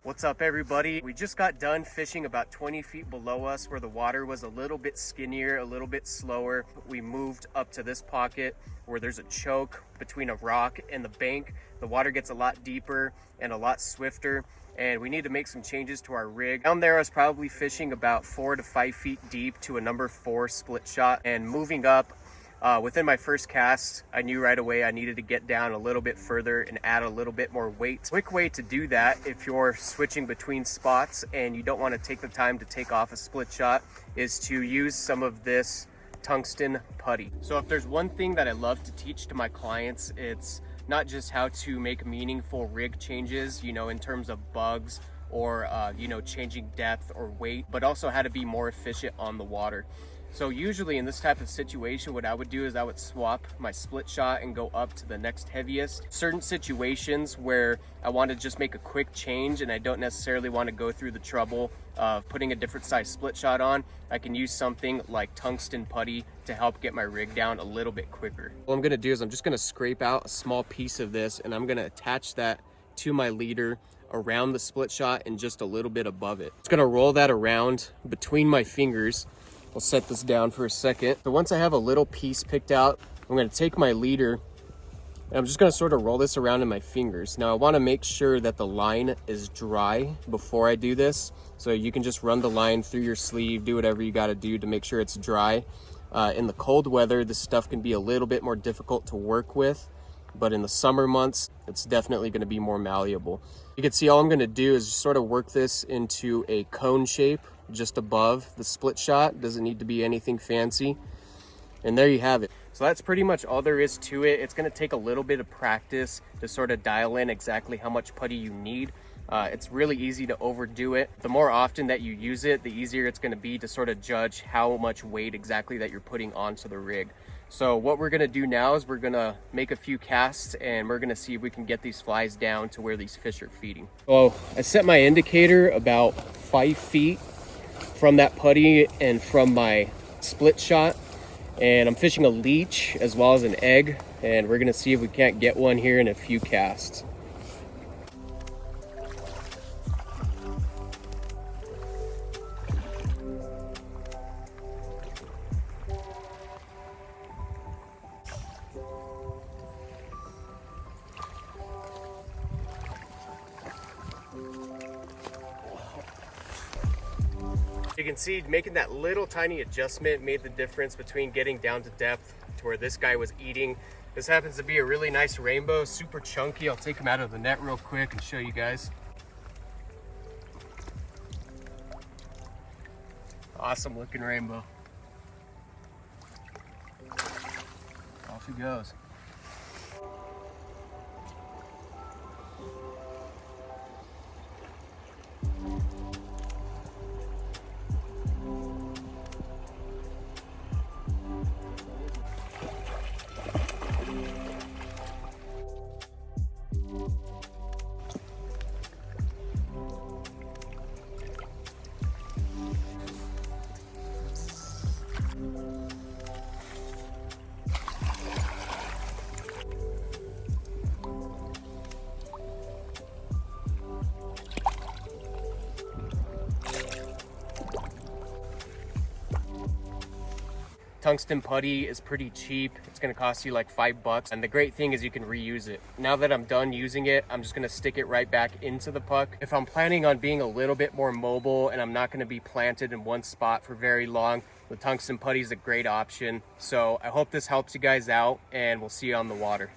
What's up, everybody? We just got done fishing about 20 feet below us where the water was a little bit skinnier, a little bit slower. We moved up to this pocket where there's a choke between a rock and the bank. The water gets a lot deeper and a lot swifter, and we need to make some changes to our rig. Down there I was probably fishing about 4 to 5 feet deep to a number 4 split shot, and moving up within my first cast, I knew right away I needed to get down a little bit further and add a little bit more weight. Quick way to do that if you're switching between spots and you don't want to take the time to take off a split shot is to use some of this tungsten putty. So if there's one thing that I love to teach to my clients, it's not just how to make meaningful rig changes, you know, in terms of bugs or, you know, changing depth or weight, but also how to be more efficient on the water. So usually in this type of situation, what I would do is I would swap my split shot and go up to the next heaviest. Certain situations where I want to just make a quick change and I don't necessarily want to go through the trouble of putting a different size split shot on, I can use something like tungsten putty to help get my rig down a little bit quicker. What I'm going to do is I'm just going to scrape out a small piece of this and I'm going to attach that to my leader around the split shot and just a little bit above it. It's going to roll that around between my fingers. I'll set this down for a second. So once I have a little piece picked out, I'm going to take my leader and I'm just going to sort of roll this around in my fingers. Now I want to make sure that the line is dry before I do this. So you can just run the line through your sleeve, do whatever you got to do to make sure it's dry. In the cold weather, this stuff can be a little bit more difficult to work with, but in the summer months, it's definitely going to be more malleable. You can see all I'm going to do is just sort of work this into a cone shape just above the split shot. Doesn't need to be anything fancy, and there you have it. So that's pretty much all there is to it. It's going to take a little bit of practice to sort of dial in exactly how much putty you need. It's really easy to overdo it. The more often that you use it, the easier it's going to be to sort of judge how much weight exactly that you're putting onto the rig. So what we're going to do now is we're going to make a few casts and we're going to see if we can get these flies down to where these fish are feeding. So I set my indicator about 5 feet from that putty and from my split shot, and I'm fishing a leech as well as an egg, and we're going to see if we can't get one here in a few casts. You can see making that little tiny adjustment made the difference between getting down to depth to where this guy was eating. This happens to be a really nice rainbow, super chunky. I'll take him out of the net real quick and show you guys. Awesome looking rainbow. Off he goes. Tungsten putty is pretty cheap. It's gonna cost you like $5, and the great thing is you can reuse it. Now that I'm done using it, I'm just gonna stick it right back into the puck. If I'm planning on being a little bit more mobile and I'm not gonna be planted in one spot for very long, the tungsten putty is a great option. So I hope this helps you guys out, and we'll see you on the water.